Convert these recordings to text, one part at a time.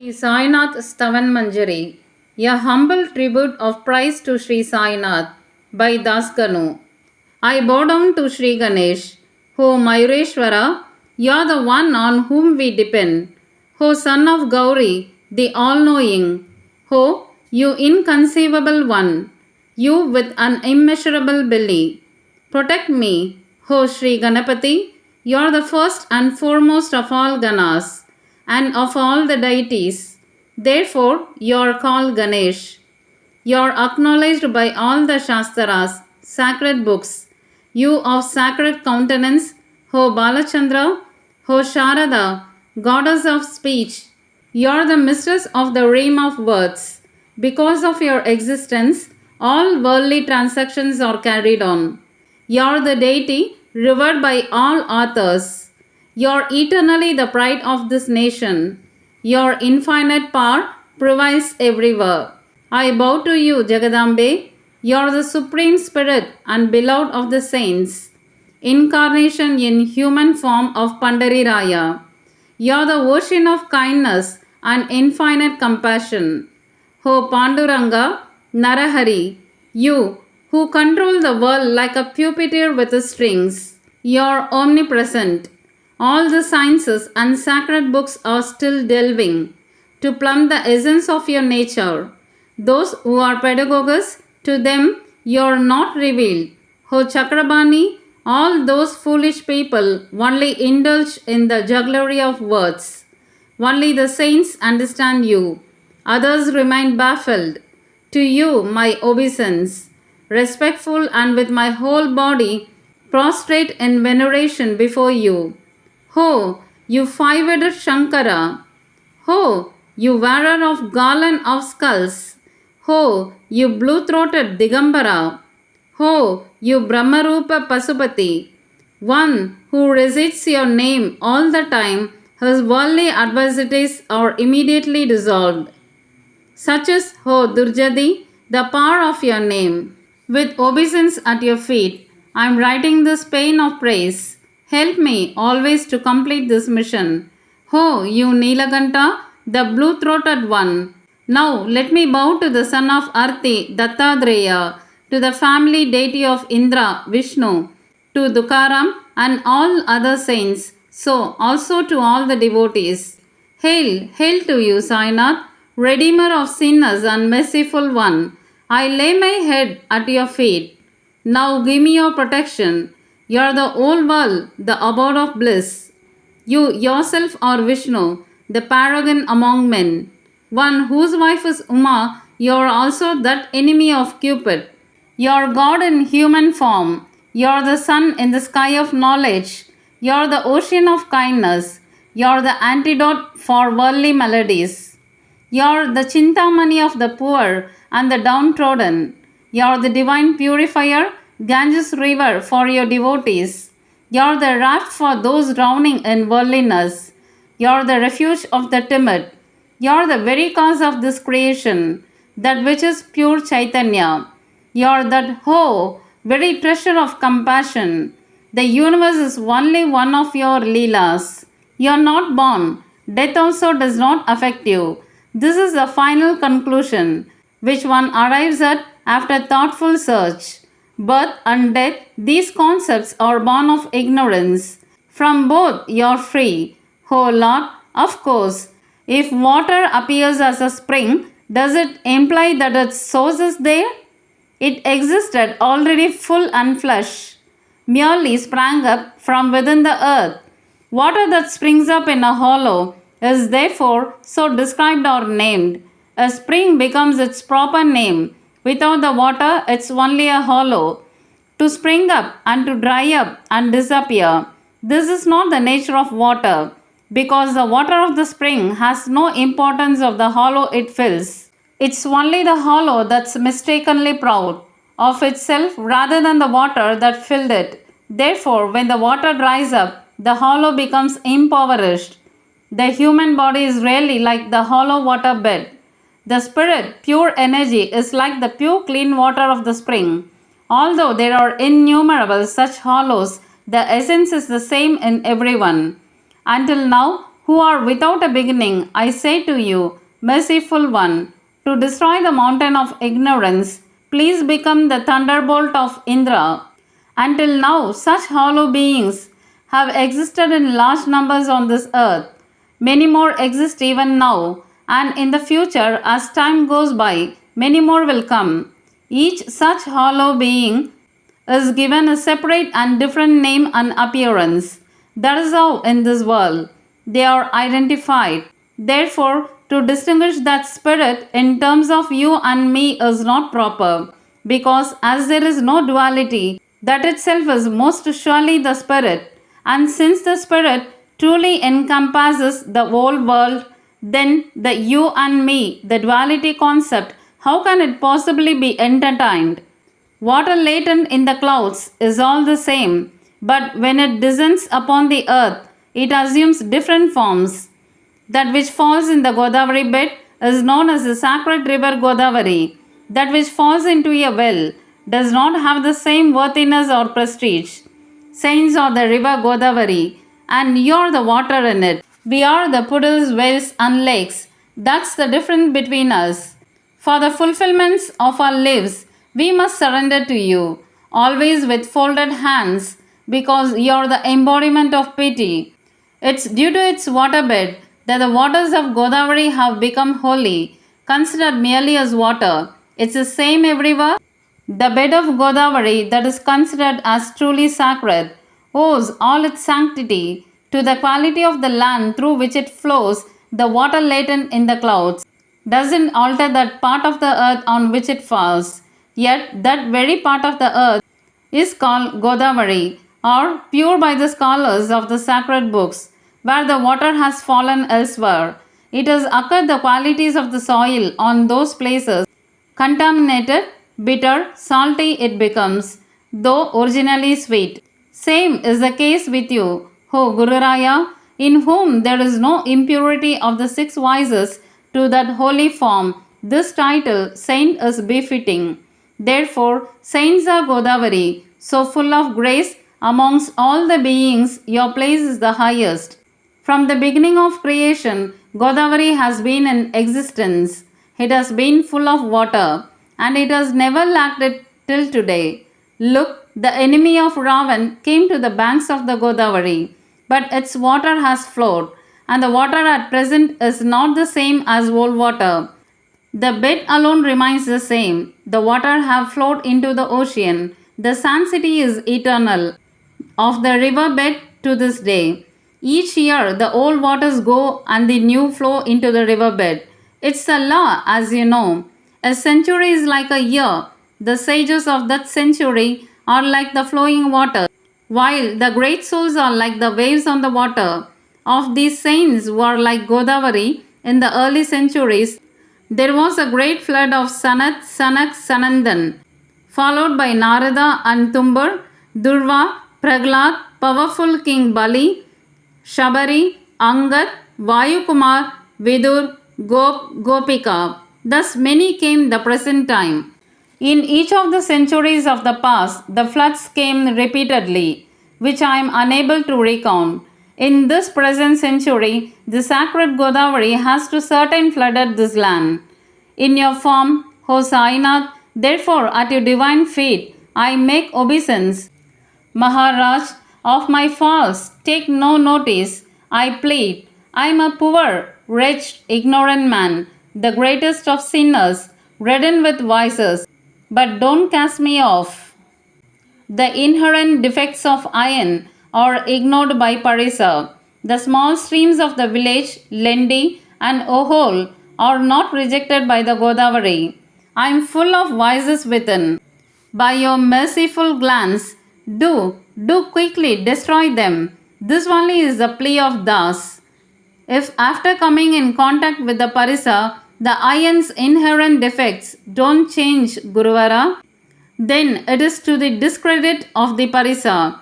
Sainath Stavan Manjari, a humble tribute of praise to Sri Sainath by Dasganu. I bow down to Sri Ganesh, O Mayureshwara, you are the one on whom we depend. O Son of Gauri, the all-knowing, O you inconceivable one, you with an immeasurable belly. Protect me, O Sri Ganapati, you are the first and foremost of all Ganas and of all the deities. Therefore, you are called Ganesh. You are acknowledged by all the Shastras, sacred books. You of sacred countenance, O Balachandra, O Sharada, goddess of speech. You are the mistress of the realm of words. Because of your existence, all worldly transactions are carried on. You are the deity revered by all authors. You are eternally the pride of this nation. Your infinite power prevails everywhere. I bow to you, Jagadambe. You are the supreme spirit and beloved of the saints. Incarnation in human form of Pandariraya. You are the ocean of kindness and infinite compassion. O Panduranga, Narahari, you who control the world like a puppeteer with strings, you are omnipresent. All the sciences and sacred books are still delving to plumb the essence of your nature. Those who are pedagogues, to them you are not revealed. O Chakrabani, all those foolish people only indulge in the jugglery of words. Only the saints understand you. Others remain baffled. To you, my obeisance, respectful and with my whole body, prostrate in veneration before you. Ho, you five-headed Shankara! Ho, you wearer of garland of skulls! Ho, you blue-throated Digambara! Ho, you Brahmarupa Pasupati! One who recites your name all the time, his worldly adversities are immediately dissolved. Such is, O Durjadi, the power of your name. With obeisance at your feet, I am writing this paean of praise. Help me always to complete this mission. Ho, you Nilaganta, the blue-throated one. Now let me bow to the son of Arti, Dattadreya, to the family deity of Indra, Vishnu, to Dukaram and all other saints, so also to all the devotees. Hail, hail to you, Sainath, Redeemer of sinners and merciful one. I lay my head at your feet. Now give me your protection. You are the whole world, the abode of bliss. You yourself are Vishnu, the paragon among men. One whose wife is Uma, you are also that enemy of Cupid. You are God in human form. You are the sun in the sky of knowledge. You are the ocean of kindness. You are the antidote for worldly maladies. You are the Chintamani of the poor and the downtrodden. You are the divine purifier, Ganges river for your devotees. You are the raft for those drowning in worldliness. You are the refuge of the timid. You are the very cause of this creation, that which is pure Chaitanya. You are that very treasure of compassion. The universe is only one of your Leelas. You are not born. Death also does not affect you. This is the final conclusion, which one arrives at after thoughtful search. Birth and death, these concepts are born of ignorance. From both you are free. O Lord, of course, if water appears as a spring, does it imply that its source is there? It existed already full and flush, merely sprang up from within the earth. Water that springs up in a hollow is therefore so described or named. A spring becomes its proper name. Without the water, it's only a hollow. To spring up and to dry up and disappear. This is not the nature of water, because the water of the spring has no importance of the hollow it fills. It's only the hollow that's mistakenly proud of itself rather than the water that filled it. Therefore, when the water dries up, the hollow becomes impoverished. The human body is really like the hollow water bed. The spirit, pure energy, is like the pure clean water of the spring. Although there are innumerable such hollows, the essence is the same in everyone. Until now, who are without a beginning, I say to you, merciful one, to destroy the mountain of ignorance, please become the thunderbolt of Indra. Until now, such hollow beings have existed in large numbers on this earth. Many more exist even now, and in the future, as time goes by, many more will come. Each such hollow being is given a separate and different name and appearance. That is how in this world they are identified. Therefore, to distinguish that spirit in terms of you and me is not proper, because as there is no duality, that itself is most surely the spirit, and since the spirit truly encompasses the whole world, then the you and me, the duality concept, how can it possibly be entertained? Water latent in the clouds is all the same, but when it descends upon the earth, it assumes different forms. That which falls in the Godavari bed is known as the sacred river Godavari. That which falls into a well does not have the same worthiness or prestige. Saints are the river Godavari, and you're the water in it. We are the puddles, wells, and lakes. That's the difference between us. For the fulfillments of our lives, we must surrender to you, always with folded hands, because you're the embodiment of pity. It's due to its waterbed that the waters of Godavari have become holy, considered merely as water. It's the same everywhere. The bed of Godavari that is considered as truly sacred owes all its sanctity to the quality of the land through which it flows. The water latent in the clouds doesn't alter that part of the earth on which it falls. Yet that very part of the earth is called Godavari, or pure by the scholars of the sacred books, where the water has fallen elsewhere. It has occurred the qualities of the soil on those places. Contaminated, bitter, salty it becomes, though originally sweet. Same is the case with you, O Guru Raya, in whom there is no impurity of the six vices to that holy form. This title, saint, is befitting. Therefore, saints are Godavari, so full of grace amongst all the beings, your place is the highest. From the beginning of creation, Godavari has been in existence. It has been full of water, and it has never lacked it till today. Look, the enemy of Ravan came to the banks of the Godavari, but its water has flowed, and the water at present is not the same as old water. The bed alone remains the same. The water have flowed into the ocean. The sand city is eternal. Of the river bed to this day, each year the old waters go and the new flow into the river bed. It's a law, as you know. A century is like a year. The sages of that century are like the flowing water, while the great souls are like the waves on the water. Of these saints who are like Godavari in the early centuries, there was a great flood of Sanath, Sanak, Sanandan, followed by Narada and Tumbar, Durva, Praglad, powerful King Bali, Shabari, Angad, Vayukumar, Vidur, Gop, Gopika. Thus many came the present time. In each of the centuries of the past, the floods came repeatedly, which I am unable to recount. In this present century, the sacred Godavari has to certain flooded this land. In your form, O Sainath, therefore at your divine feet, I make obeisance. Maharaj, of my faults take no notice. I plead. I am a poor, wretched, ignorant man, the greatest of sinners, reddened with vices. But don't cast me off. The inherent defects of iron are ignored by Parisa. The small streams of the village, Lendi and Ohol, are not rejected by the Godavari. I am full of vices within. By your merciful glance, do quickly destroy them. This only is the plea of Das. If after coming in contact with the Parisa, the iron's inherent defects don't change, Guruvara, then it is to the discredit of the Parisa.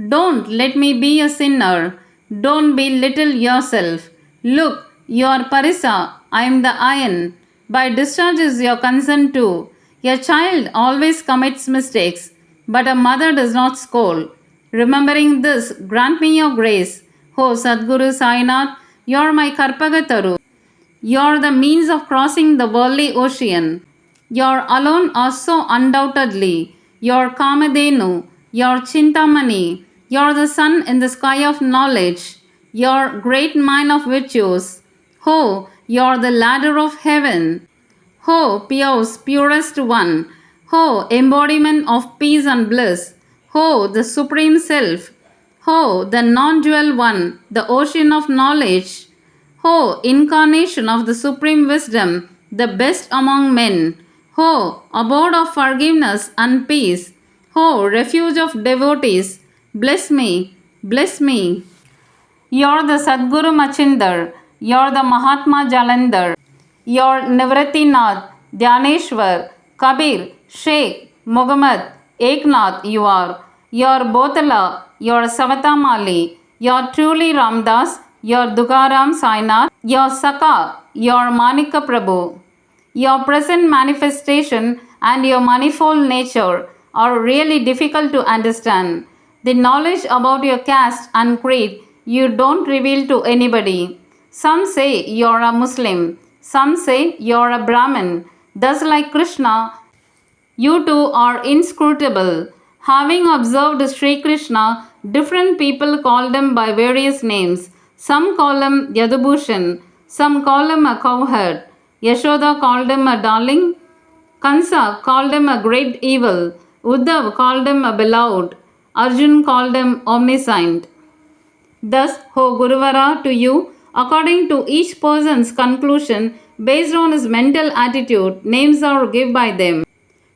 Don't let me be a sinner. Don't belittle yourself. Look, you are Parisa, I am the iron. By discharge is your concern too. Your child always commits mistakes, but a mother does not scold. Remembering this, grant me your grace. O Sadguru Sainath, You're my Karpagataru. You're the means of crossing the worldly ocean. You're alone or so undoubtedly. You're Kamadenu. You're Chintamani. You're the sun in the sky of knowledge. You're great mine of virtues. Ho, you're the ladder of heaven. Ho, Pious, purest one. Ho, embodiment of peace and bliss. Ho, the supreme self. Ho, the non-dual one, the ocean of knowledge. Ho, incarnation of the supreme wisdom, the best among men. Ho, abode of forgiveness and peace. Ho, refuge of devotees. Bless me, bless me. You're the Sadguru Machindar. You're the Mahatma Jalandhar. You're Nivratinath, Dhyaneshwar, Kabir, Sheikh, Muhammad, Eknath you are. You're Botala, you're Savatamali, you're truly Ramdas, you're Dugaram Sainath, you're Saka, you're Manika Prabhu. Your present manifestation and your manifold nature are really difficult to understand. The knowledge about your caste and creed you don't reveal to anybody. Some say you're a Muslim, some say you're a Brahmin. Thus, like Krishna, you two are inscrutable. Having observed Sri Krishna, different people called him by various names. Some call him Yadubhushan, some call him a cowherd. Yashoda called him a darling. Kansa called him a great evil. Uddhav called him a beloved. Arjun called him omniscient. Thus, ho Guruvara, to you, according to each person's conclusion, based on his mental attitude, names are given by them.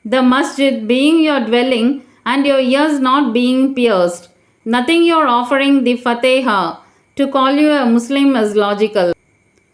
The masjid being your dwelling and your ears not being pierced. Nothing you're offering the Fatiha to call you a Muslim is logical.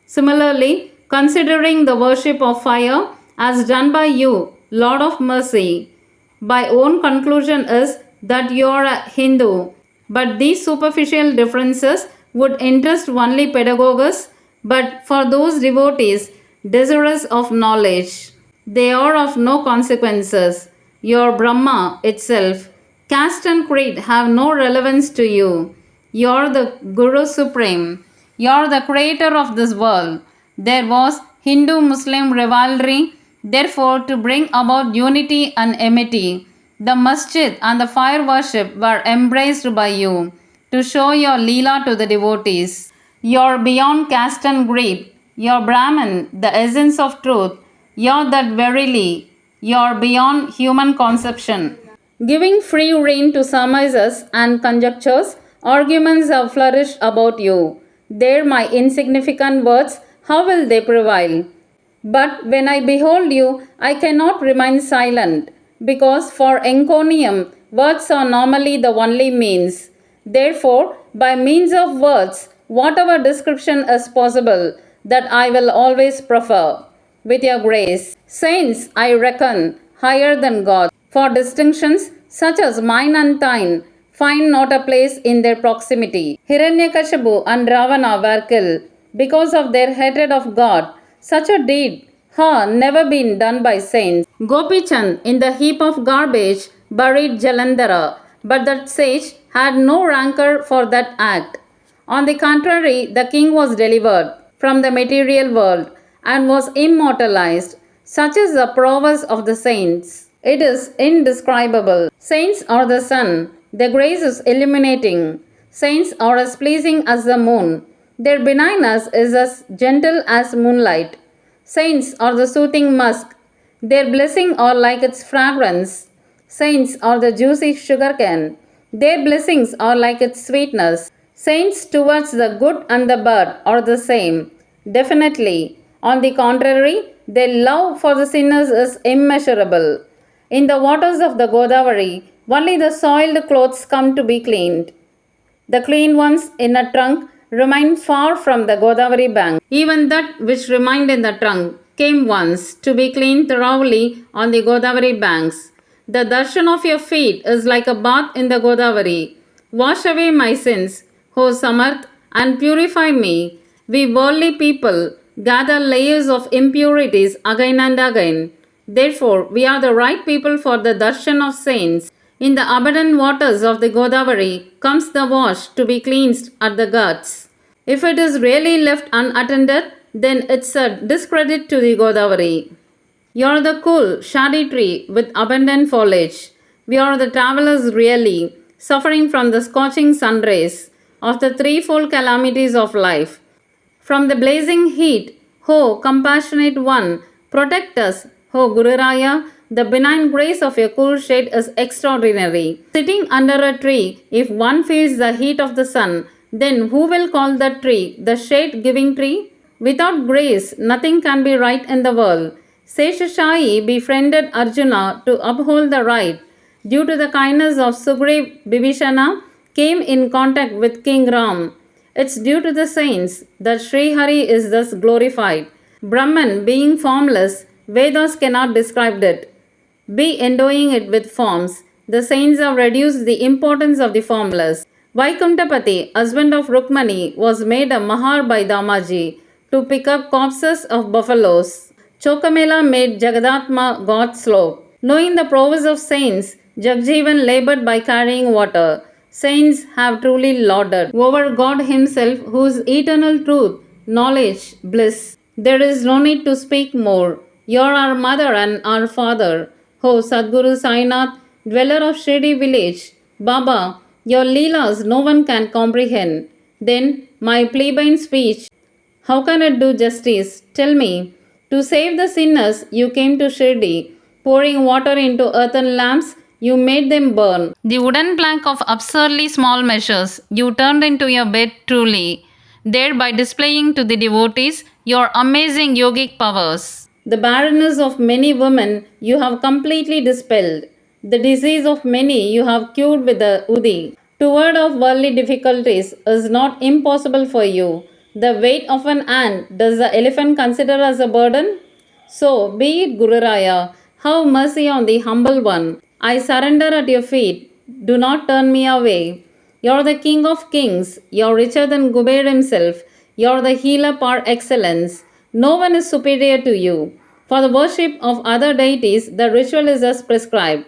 Similarly, considering the worship of fire as done by you, Lord of Mercy, my own conclusion is that you are a Hindu. But these superficial differences would interest only pedagogues, but for those devotees desirous of knowledge, they are of no consequences. Your Brahma itself, caste and creed have no relevance to you. You are the Guru Supreme. You are the creator of this world. There was Hindu-Muslim rivalry, therefore to bring about unity and amity. The masjid and the fire worship were embraced by you to show your leela to the devotees. You are beyond caste and greed. You are Brahman, the essence of truth. You are that verily. You are beyond human conception. Giving free rein to surmises and conjectures, arguments have flourished about you. There my insignificant words, how will they prevail? But when I behold you, I cannot remain silent, because for encomium, words are normally the only means. Therefore, by means of words, whatever description is possible, that I will always prefer. With your grace, saints, I reckon, higher than God, for distinctions such as mine and thine, find not a place in their proximity. Hiranyakashipu and Ravana were killed because of their hatred of God. Such a deed had never been done by saints. Gopichand in the heap of garbage buried Jalandhara, but that sage had no rancor for that act. On the contrary, the king was delivered from the material world and was immortalized. Such is the prowess of the saints. It is indescribable. Saints are the sun. Their grace is illuminating. Saints are as pleasing as the moon. Their benignness is as gentle as moonlight. Saints are the soothing musk. Their blessing are like its fragrance. Saints are the juicy sugarcane. Their blessings are like its sweetness. Saints towards the good and the bad are the same. Definitely. On the contrary, their love for the sinners is immeasurable. In the waters of the Godavari, only the soiled clothes come to be cleaned. The clean ones in a trunk remain far from the Godavari bank. Even that which remained in the trunk came once to be cleaned thoroughly on the Godavari banks. The darshan of your feet is like a bath in the Godavari. Wash away my sins, O Samarth, and purify me. We worldly people gather layers of impurities again and again. Therefore, we are the right people for the darshan of saints. In the abundant waters of the Godavari comes the wash to be cleansed at the guts. If it is really left unattended, then it's a discredit to the Godavari. You're the cool, shady tree with abundant foliage. We are the travelers really, suffering from the scorching sun rays of the threefold calamities of life. From the blazing heat, ho, compassionate one, protect us, ho, Gururaya. The benign grace of your cool shade is extraordinary. Sitting under a tree, if one feels the heat of the sun, then who will call that tree the shade giving tree? Without grace, nothing can be right in the world. Seshashayi befriended Arjuna to uphold the right. Due to the kindness of Sugriv, Bibhishana came in contact with King Ram. It's due to the saints that Sri Hari is thus glorified. Brahman being formless, Vedas cannot describe it. Be endowing it with forms. The saints have reduced the importance of the formless. Vaikuntapati, husband of Rukmani, was made a Mahar by Damaji to pick up corpses of buffaloes. Chokamela made Jagadatma God slow. Knowing the prowess of saints, Jagjeevan labored by carrying water. Saints have truly lauded over God Himself, whose eternal truth, knowledge, bliss. There is no need to speak more. You are our mother and our father. O Sadguru Sainath, dweller of Shirdi village, Baba, your leelas no one can comprehend. Then my plebeian speech, how can it do justice? Tell me. To save the sinners, you came to Shirdi. Pouring water into earthen lamps, you made them burn. The wooden plank of absurdly small measures, you turned into your bed truly, thereby displaying to the devotees your amazing yogic powers. The barrenness of many women you have completely dispelled. The disease of many you have cured with the Udi. To ward off worldly difficulties is not impossible for you. The weight of an ant does the elephant consider as a burden? So be it, Gururaya. Have mercy on the humble one. I surrender at your feet. Do not turn me away. You're the King of kings. You're richer than Kuber himself. You're the healer par excellence. No one is superior to you. For the worship of other deities, the ritual is as prescribed.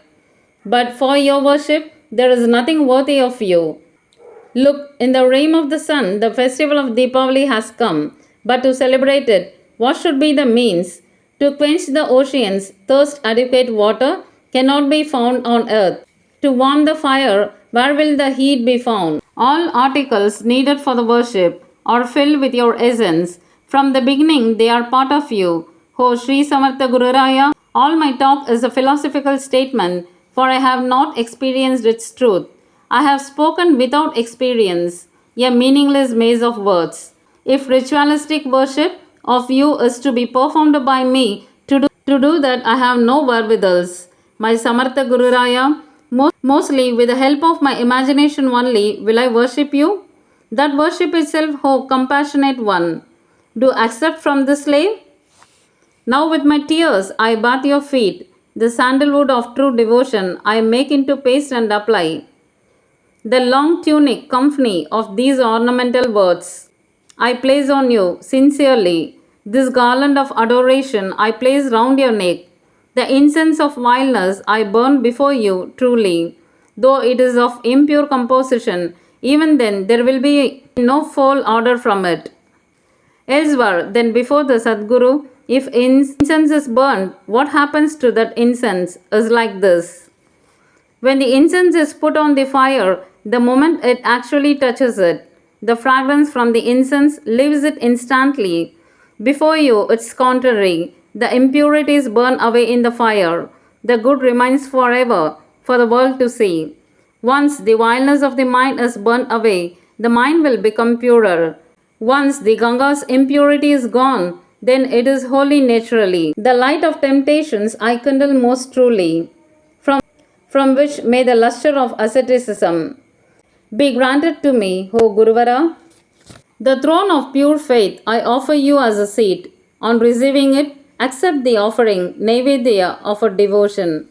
But for your worship, there is nothing worthy of you. Look, in the reign of the sun, the festival of Deepavali has come. But to celebrate it, what should be the means? To quench the ocean's thirst, adequate water cannot be found on earth. To warm the fire, where will the heat be found? All articles needed for the worship are filled with your essence. From the beginning, they are part of you. O Sri Samartha Gururaya, all my talk is a philosophical statement, for I have not experienced its truth. I have spoken without experience, a meaningless maze of words. If ritualistic worship of you is to be performed by me, to do that I have no wherewithals. My Samartha Gururaya, mostly with the help of my imagination only will I worship you. That worship itself, O compassionate one, do accept from the slave. Now with my tears I bath your feet. The sandalwood of true devotion I make into paste and apply. The long tunic company of these ornamental words I place on you sincerely. This garland of adoration I place round your neck. The incense of vileness I burn before you truly. Though it is of impure composition, even then there will be no foul odor from it. Elsewhere than before the Sadguru, if incense is burned, what happens to that incense is like this. When the incense is put on the fire, the moment it actually touches it, the fragrance from the incense leaves it instantly. Before you, it's contrary. The impurities burn away in the fire. The good remains forever for the world to see. Once the vileness of the mind is burnt away, the mind will become purer. Once the Ganga's impurity is gone, then it is holy naturally. The light of temptations I kindle most truly, from which may the lustre of asceticism be granted to me, O Guruvara. The throne of pure faith I offer you as a seat. On receiving it, accept the offering, Naivedya, of a devotion.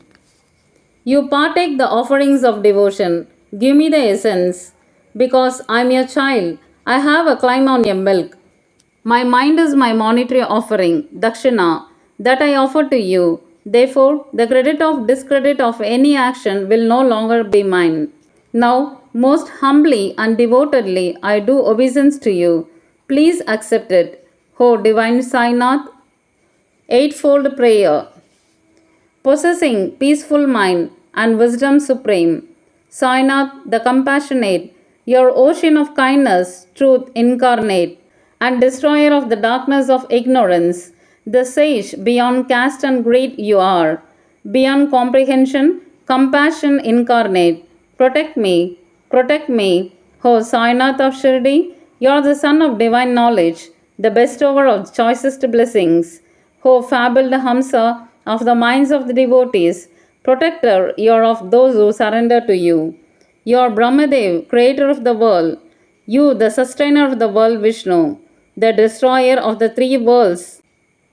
You partake the offerings of devotion. Give me the essence. Because I am your child, I have a claim on your milk. My mind is my monetary offering, Dakshina, that I offer to you. Therefore, the credit of discredit of any action will no longer be mine. Now, most humbly and devotedly, I do obeisance to you. Please accept it, O divine Sainath. Eightfold prayer. Possessing peaceful mind and wisdom supreme. Sainath the compassionate, your ocean of kindness, truth incarnate, and destroyer of the darkness of ignorance, the sage beyond caste and greed you are, beyond comprehension, compassion incarnate. Protect me, O Sainath of Shirdi, you are the son of divine knowledge, the bestower of choicest blessings. O fabled Hamsa of the minds of the devotees, protector you are of those who surrender to you. You are Brahmadev, creator of the world. You, the sustainer of the world Vishnu, the destroyer of the three worlds.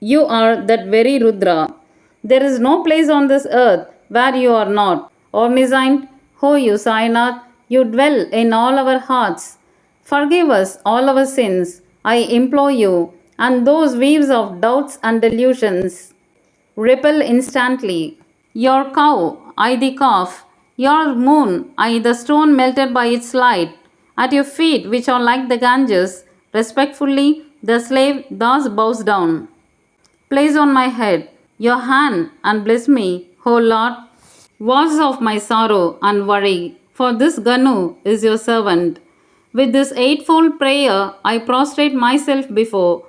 You are that very Rudra. There is no place on this earth where you are not. Omniscient, O you Sainath, you dwell in all our hearts. Forgive us all our sins, I implore you, and those weaves of doubts and delusions. Repel instantly. Your cow, I the calf, your moon, I the stone melted by its light. At your feet, which are like the Ganges, respectfully the slave thus bows down. Place on my head your hand and bless me, O Lord. Wash off my sorrow and worry, for this Ganu is your servant. With this eightfold prayer, I prostrate myself before.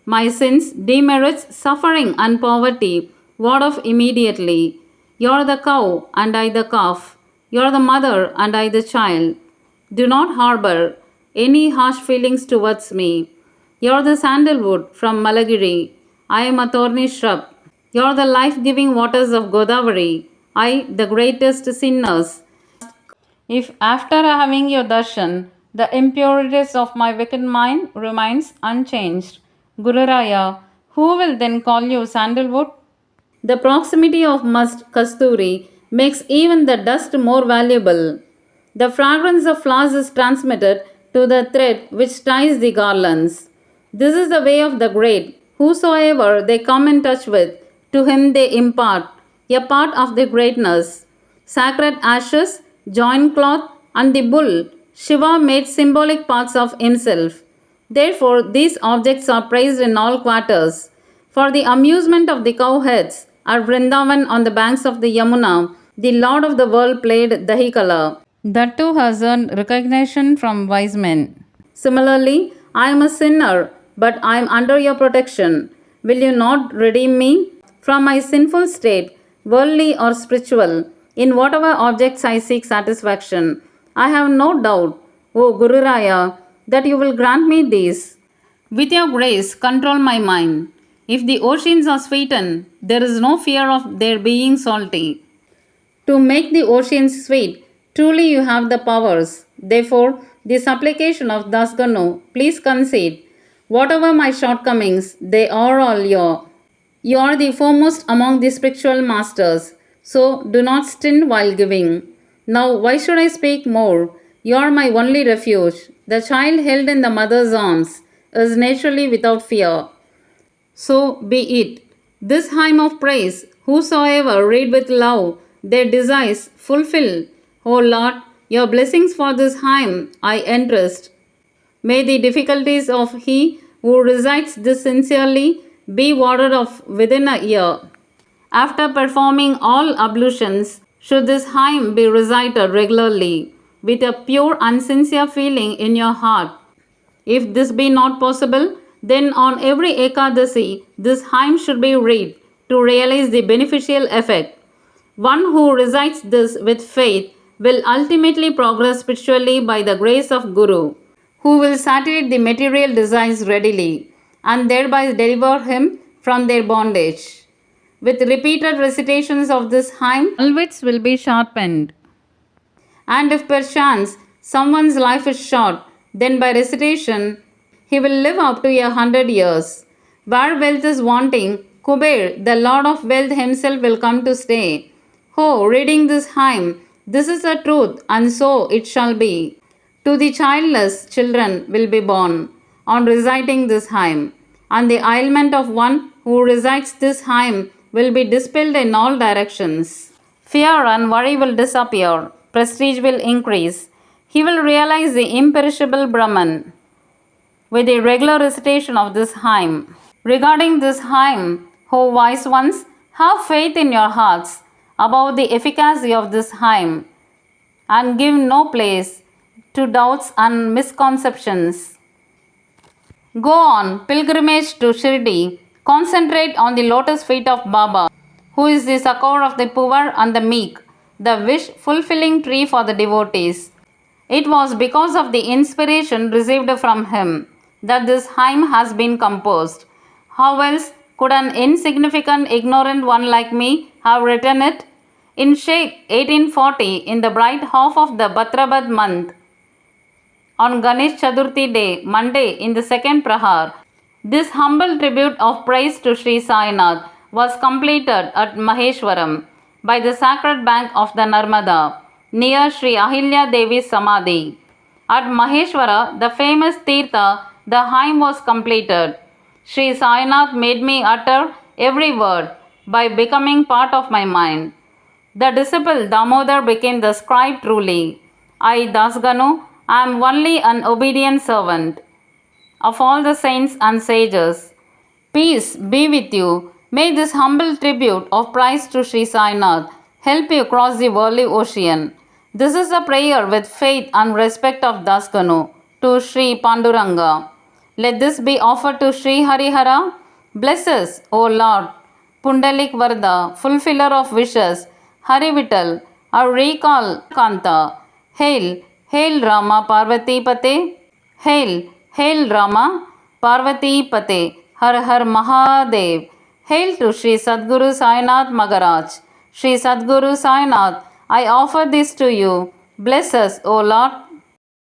My sins, demerits, suffering, and poverty, ward off immediately. You're the cow, and I the calf. You're the mother, and I the child. Do not harbor any harsh feelings towards me. You're the sandalwood from Malagiri. I am a thorny shrub. You're the life giving waters of Godavari. I, the greatest sinners. If after having your darshan, the impurities of my wicked mind remains unchanged, Guru Raya, who will then call you sandalwood? The proximity of musk kasturi makes even the dust more valuable. The fragrance of flowers is transmitted to the thread which ties the garlands. This is the way of the great. Whosoever they come in touch with, to him they impart a part of their greatness. Sacred ashes, joint cloth, and the bull, Shiva made symbolic parts of himself. Therefore, these objects are praised in all quarters. For the amusement of the cowheads, at Vrindavan on the banks of the Yamuna, the Lord of the world played Dahikala. That too has earned recognition from wise men. Similarly, I am a sinner, but I am under your protection. Will you not redeem me from my sinful state, worldly or spiritual, in whatever objects I seek satisfaction? I have no doubt, O Guru Raya, that you will grant me these. With your grace, control my mind. If the oceans are sweetened, there is no fear of their being salty. To make the oceans sweet, truly you have the powers. Therefore, the supplication of Dasganu, please concede. Whatever my shortcomings, they are all yours. You are the foremost among the spiritual masters, so do not stint while giving. Now, why should I speak more? You are my only refuge. The child held in the mother's arms is naturally without fear. So be it. This hymn of praise, whosoever read with love, their desires fulfill. O Lord, your blessings for this hymn I entrust. May the difficulties of he who recites this sincerely be warded off within a year. After performing all ablutions, should this hymn be recited regularly, with a pure and sincere feeling in your heart. If this be not possible, then on every Ekadasi, this hymn should be read to realize the beneficial effect. One who recites this with faith will ultimately progress spiritually by the grace of Guru, who will satiate the material desires readily and thereby deliver him from their bondage. With repeated recitations of this hymn, all wits will be sharpened. And if perchance someone's life is short, then by recitation he will live up to 100 years. Where wealth is wanting, Kuber, the Lord of wealth himself, will come to stay. Oh, reading this hymn, this is the truth, and so it shall be. To the childless, children will be born on reciting this hymn, and the ailment of one who recites this hymn will be dispelled in all directions. Fear and worry will disappear, prestige will increase. He will realize the imperishable Brahman. with the regular recitation of this hymn. Regarding this hymn, O wise ones, have faith in your hearts about the efficacy of this hymn and give no place to doubts and misconceptions. Go on pilgrimage to Shirdi, concentrate on the lotus feet of Baba, who is the succor of the poor and the meek, the wish fulfilling tree for the devotees. It was because of the inspiration received from him that this hymn has been composed. How else could an insignificant, ignorant one like me have written it? In Sheikh 1840, in the bright half of the Bhadrapad month, on Ganesh Chaturthi day, Monday, in the second Prahar, this humble tribute of praise to Sri Sainath was completed at Maheshwaram by the sacred bank of the Narmada, near Sri Ahilya Devi's Samadhi. At Maheshwara, the famous Tirtha, the hymn was completed. Sri Sainath made me utter every word by becoming part of my mind. The disciple Damodar became the scribe truly. I, Dasganu, am only an obedient servant of all the saints and sages. Peace be with you. May this humble tribute of praise to Sri Sainath help you cross the worldly ocean. This is a prayer with faith and respect of Dasganu to Sri Panduranga. Let this be offered to Sri Harihara. Bless us, O Lord, Pundalik Varda, fulfiller of wishes, Hari Vittal, our recall Kanta. Hail, hail Rama Parvati Pate. Hail, hail Rama Parvati Pate. Har Har Mahadev. Hail to Sri Sadguru Sainath Magaraj. Sri Sadguru Sainath, I offer this to you. Bless us, O Lord,